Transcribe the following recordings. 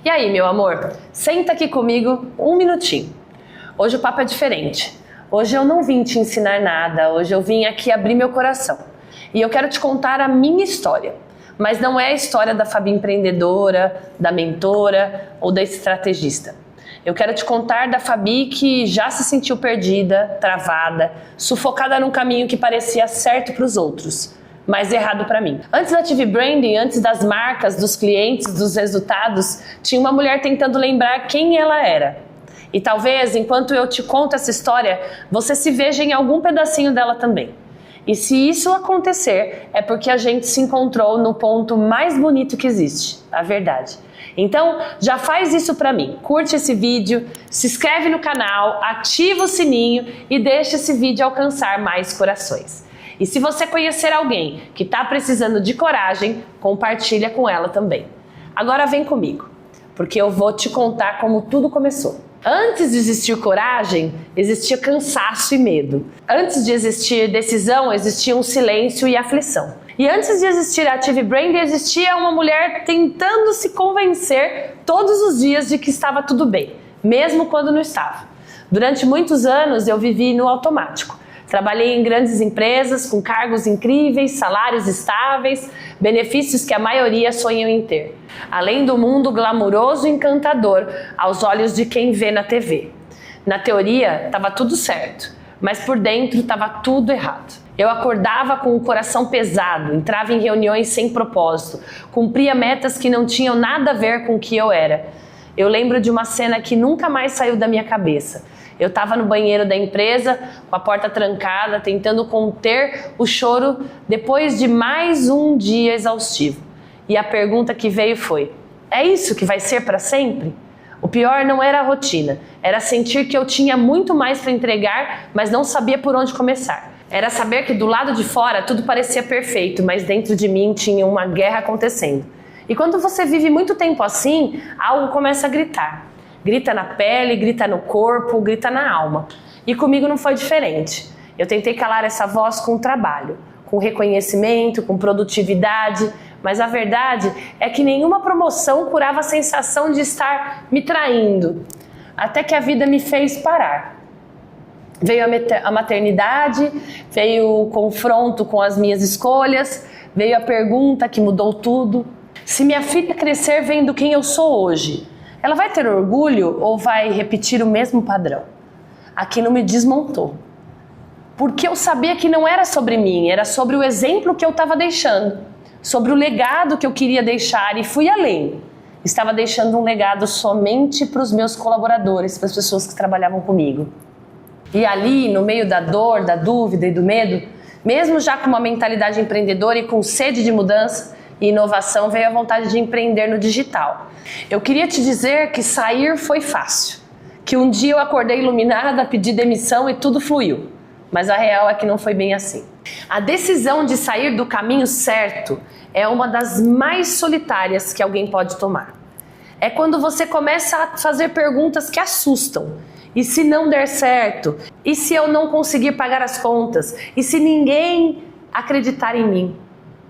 E aí, meu amor, senta aqui comigo um minutinho. Hoje o papo é diferente. Hoje eu não vim te ensinar nada, hoje eu vim aqui abrir meu coração. E eu quero te contar a minha história. Mas não é a história da Fabi empreendedora, da mentora ou da estrategista. Eu quero te contar da Fabi que já se sentiu perdida, travada, sufocada num caminho que parecia certo para os outros, mas errado para mim. Antes da TV Branding, antes das marcas, dos clientes, dos resultados, tinha uma mulher tentando lembrar quem ela era. E talvez, enquanto eu te conto essa história, você se veja em algum pedacinho dela também. E se isso acontecer, é porque a gente se encontrou no ponto mais bonito que existe, a verdade. Então, já faz isso pra mim. Curte esse vídeo, se inscreve no canal, ativa o sininho e deixa esse vídeo alcançar mais corações. E se você conhecer alguém que está precisando de coragem, compartilha com ela também. Agora vem comigo, porque eu vou te contar como tudo começou. Antes de existir coragem, existia cansaço e medo. Antes de existir decisão, existia um silêncio e aflição. E antes de existir a TV Brand, existia uma mulher tentando se convencer todos os dias de que estava tudo bem, mesmo quando não estava. Durante muitos anos eu vivi no automático. Trabalhei em grandes empresas, com cargos incríveis, salários estáveis, benefícios que a maioria sonham em ter. Além do mundo glamuroso e encantador aos olhos de quem vê na TV. Na teoria, estava tudo certo, mas por dentro estava tudo errado. Eu acordava com o coração pesado, entrava em reuniões sem propósito, cumpria metas que não tinham nada a ver com o que eu era. Eu lembro de uma cena que nunca mais saiu da minha cabeça. Eu estava no banheiro da empresa, com a porta trancada, tentando conter o choro depois de mais um dia exaustivo. E a pergunta que veio foi: é isso que vai ser para sempre? O pior não era a rotina, era sentir que eu tinha muito mais para entregar, mas não sabia por onde começar. Era saber que do lado de fora tudo parecia perfeito, mas dentro de mim tinha uma guerra acontecendo. E quando você vive muito tempo assim, algo começa a gritar. Grita na pele, grita no corpo, grita na alma. E comigo não foi diferente. Eu tentei calar essa voz com trabalho, com reconhecimento, com produtividade, mas a verdade é que nenhuma promoção curava a sensação de estar me traindo. Até que a vida me fez parar. Veio a maternidade, veio o confronto com as minhas escolhas, veio a pergunta que mudou tudo. Se minha filha crescer vendo quem eu sou hoje, ela vai ter orgulho ou vai repetir o mesmo padrão? Aquilo me desmontou. Porque eu sabia que não era sobre mim, era sobre o exemplo que eu estava deixando, sobre o legado que eu queria deixar e fui além. Estava deixando um legado somente para os meus colaboradores, para as pessoas que trabalhavam comigo. E ali, no meio da dor, da dúvida e do medo, mesmo já com uma mentalidade empreendedora e com sede de mudança e inovação, veio a vontade de empreender no digital. Eu queria te dizer que sair foi fácil, que um dia eu acordei iluminada, pedi demissão e tudo fluiu. Mas a real é que não foi bem assim. A decisão de sair do caminho certo é uma das mais solitárias que alguém pode tomar. É quando você começa a fazer perguntas que assustam. E se não der certo? E se eu não conseguir pagar as contas? E se ninguém acreditar em mim?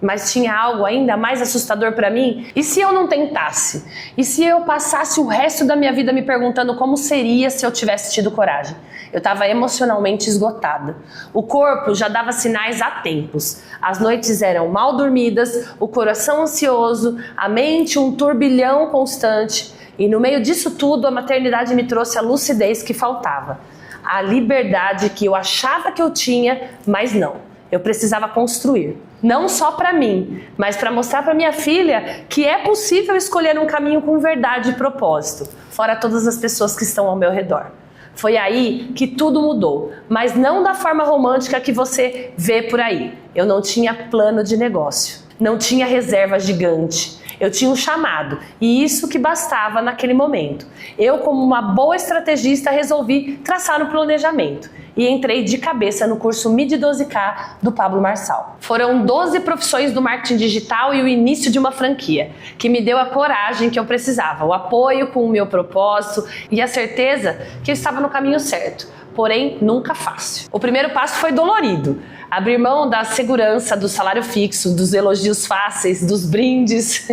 Mas tinha algo ainda mais assustador para mim? E se eu não tentasse? E se eu passasse o resto da minha vida me perguntando como seria se eu tivesse tido coragem? Eu estava emocionalmente esgotada. O corpo já dava sinais há tempos. As noites eram mal dormidas, o coração ansioso, a mente um turbilhão constante. E no meio disso tudo, a maternidade me trouxe a lucidez que faltava. A liberdade que eu achava que eu tinha, mas não. Eu precisava construir. Não só para mim, mas para mostrar para minha filha que é possível escolher um caminho com verdade e propósito, fora todas as pessoas que estão ao meu redor. Foi aí que tudo mudou, mas não da forma romântica que você vê por aí. Eu não tinha plano de negócio, não tinha reserva gigante. Eu tinha um chamado e isso que bastava naquele momento. Eu, como uma boa estrategista, resolvi traçar um planejamento e entrei de cabeça no curso MID 12K do Pablo Marçal. Foram 12 profissões do marketing digital e o início de uma franquia, que me deu a coragem que eu precisava, o apoio com o meu propósito e a certeza que eu estava no caminho certo, porém nunca fácil. O primeiro passo foi dolorido. Abrir mão da segurança, do salário fixo, dos elogios fáceis, dos brindes.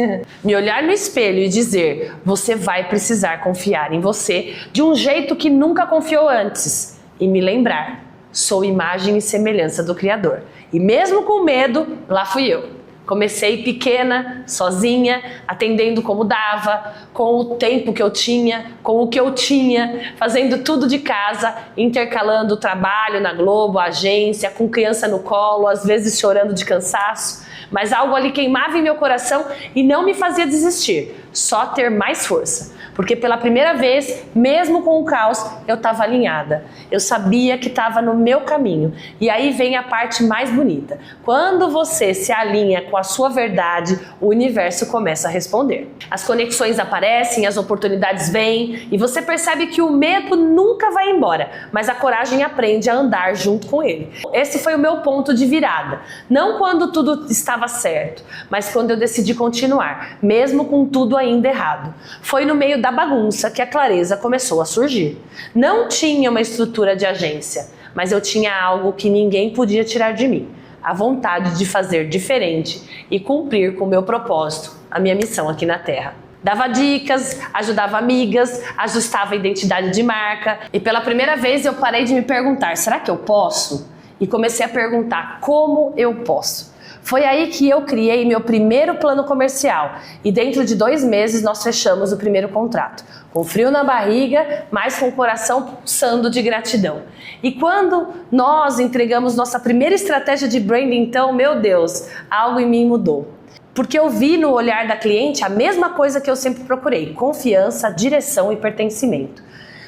Me olhar no espelho e dizer: você vai precisar confiar em você de um jeito que nunca confiou antes. E me lembrar: sou imagem e semelhança do Criador. E mesmo com medo, lá fui eu. Comecei pequena, sozinha, atendendo como dava, com o tempo que eu tinha, com o que eu tinha, fazendo tudo de casa, intercalando o trabalho na Globo, a agência, com criança no colo, às vezes chorando de cansaço. Mas algo ali queimava em meu coração e não me fazia desistir, só ter mais força. Porque pela primeira vez, mesmo com o caos, eu estava alinhada. Eu sabia que estava no meu caminho. E aí vem a parte mais bonita. Quando você se alinha com a sua verdade, o universo começa a responder. As conexões aparecem, as oportunidades vêm e você percebe que o medo nunca vai embora, mas a coragem aprende a andar junto com ele. Esse foi o meu ponto de virada. Não quando tudo estava certo, mas quando eu decidi continuar, mesmo com tudo ainda errado. Foi no meio da bagunça que a clareza começou a surgir. Não tinha uma estrutura de agência, mas eu tinha algo que ninguém podia tirar de mim: a vontade de fazer diferente e cumprir com o meu propósito, a minha missão aqui na Terra. Dava dicas, ajudava amigas, ajustava a identidade de marca e pela primeira vez eu parei de me perguntar: será que eu posso? E comecei a perguntar: como eu posso? Foi aí que eu criei meu primeiro plano comercial e dentro de 2 meses nós fechamos o primeiro contrato. Com frio na barriga, mas com o coração pulsando de gratidão. E quando nós entregamos nossa primeira estratégia de branding, então, meu Deus, algo em mim mudou. Porque eu vi no olhar da cliente a mesma coisa que eu sempre procurei: confiança, direção e pertencimento.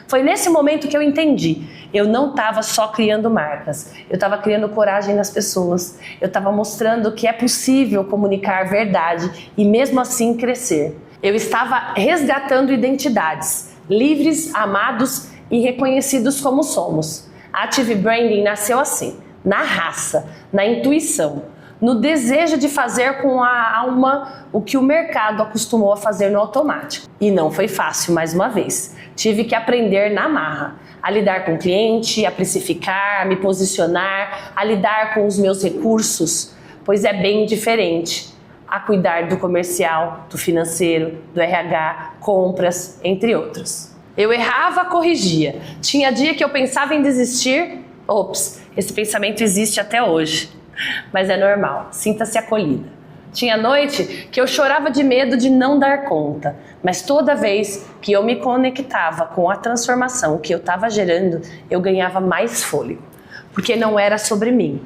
Foi nesse momento que eu entendi. Eu não estava só criando marcas, eu estava criando coragem nas pessoas. Eu estava mostrando que é possível comunicar verdade e mesmo assim crescer. Eu estava resgatando identidades, livres, amados e reconhecidos como somos. A Ative Branding nasceu assim, na raça, na intuição, no desejo de fazer com a alma o que o mercado acostumou a fazer no automático. E não foi fácil, mais uma vez. Tive que aprender na marra, a lidar com o cliente, a precificar, a me posicionar, a lidar com os meus recursos, pois é bem diferente a cuidar do comercial, do financeiro, do RH, compras, entre outros. Eu errava, corrigia. Tinha dia que eu pensava em desistir. Ops, esse pensamento existe até hoje. Mas é normal, sinta-se acolhida. Tinha noite que eu chorava de medo de não dar conta, mas toda vez que eu me conectava com a transformação que eu estava gerando, eu ganhava mais fôlego, porque não era sobre mim,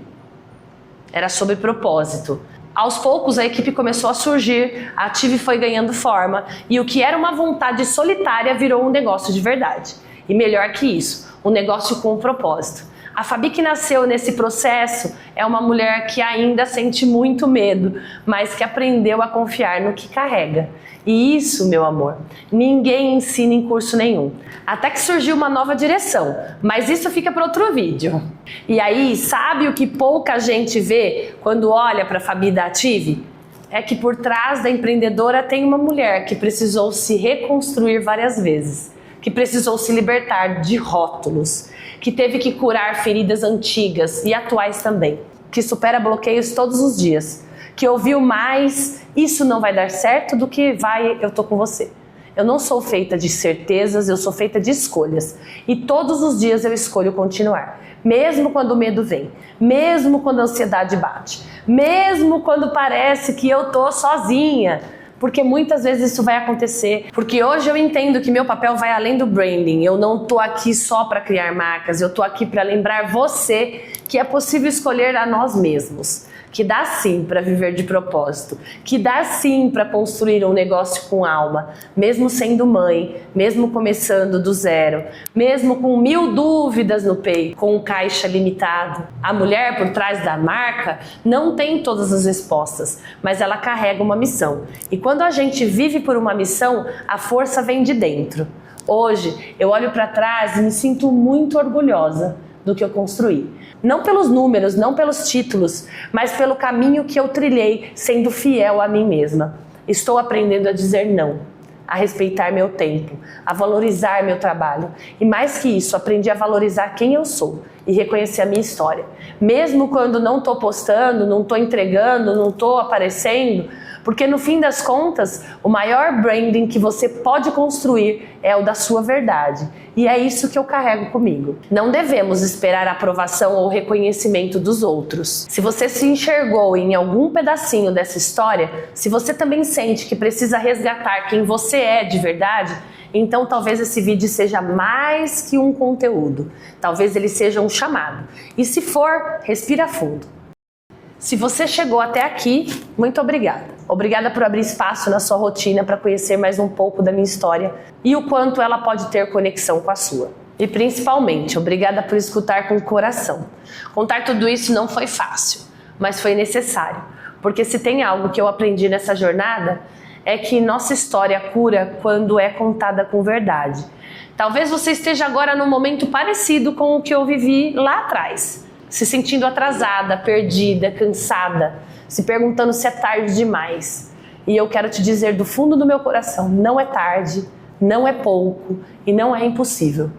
era sobre propósito. Aos poucos a equipe começou a surgir, a Ative foi ganhando forma e o que era uma vontade solitária virou um negócio de verdade. E melhor que isso, um negócio com um propósito. A Fabi que nasceu nesse processo é uma mulher que ainda sente muito medo, mas que aprendeu a confiar no que carrega. E isso, meu amor, ninguém ensina em curso nenhum. Até que surgiu uma nova direção, mas isso fica para outro vídeo. E aí, sabe o que pouca gente vê quando olha para a Fabi da Ative? É que por trás da empreendedora tem uma mulher que precisou se reconstruir várias vezes, que precisou se libertar de rótulos, que teve que curar feridas antigas e atuais também, que supera bloqueios todos os dias, que ouviu mais, isso não vai dar certo, do que vai, eu tô com você. Eu não sou feita de certezas, eu sou feita de escolhas. E todos os dias eu escolho continuar, mesmo quando o medo vem, mesmo quando a ansiedade bate, mesmo quando parece que eu tô sozinha. Porque muitas vezes isso vai acontecer. Porque hoje eu entendo que meu papel vai além do branding. Eu não tô aqui só para criar marcas, eu tô aqui para lembrar você que é possível escolher a nós mesmos. Que dá sim para viver de propósito, que dá sim para construir um negócio com alma, mesmo sendo mãe, mesmo começando do zero, mesmo com 1000 dúvidas no peito, com um caixa limitado. A mulher por trás da marca não tem todas as respostas, mas ela carrega uma missão. E quando a gente vive por uma missão, a força vem de dentro. Hoje eu olho para trás e me sinto muito orgulhosa do que eu construí. Não pelos números, não pelos títulos, mas pelo caminho que eu trilhei, sendo fiel a mim mesma. Estou aprendendo a dizer não. a respeitar meu tempo, a valorizar meu trabalho. E mais que isso, aprendi a valorizar quem eu sou e reconhecer a minha história. Mesmo quando não estou postando, não estou entregando, não estou aparecendo, porque no fim das contas, o maior branding que você pode construir é o da sua verdade. E é isso que eu carrego comigo. Não devemos esperar a aprovação ou reconhecimento dos outros. Se você se enxergou em algum pedacinho dessa história, se você também sente que precisa resgatar quem você é de verdade, então talvez esse vídeo seja mais que um conteúdo. Talvez ele seja um chamado. E se for, respira fundo. Se você chegou até aqui, muito obrigada. Obrigada por abrir espaço na sua rotina para conhecer mais um pouco da minha história e o quanto ela pode ter conexão com a sua. E principalmente, obrigada por escutar com o coração. Contar tudo isso não foi fácil, mas foi necessário. Porque se tem algo que eu aprendi nessa jornada, é que nossa história cura quando é contada com verdade. Talvez você esteja agora num momento parecido com o que eu vivi lá atrás. Se sentindo atrasada, perdida, cansada, se perguntando se é tarde demais. E eu quero te dizer do fundo do meu coração, não é tarde, não é pouco e não é impossível.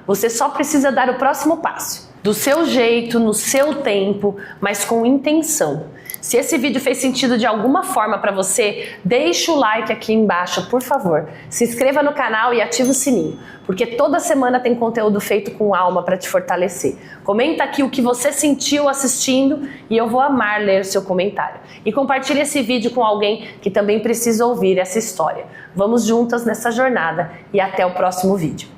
Você só precisa dar o próximo passo, do seu jeito, no seu tempo, mas com intenção. Se esse vídeo fez sentido de alguma forma para você, deixa o like aqui embaixo, por favor. Se inscreva no canal e ativa o sininho, porque toda semana tem conteúdo feito com alma para te fortalecer. Comenta aqui o que você sentiu assistindo e eu vou amar ler seu comentário. E compartilhe esse vídeo com alguém que também precisa ouvir essa história. Vamos juntas nessa jornada e até o próximo vídeo.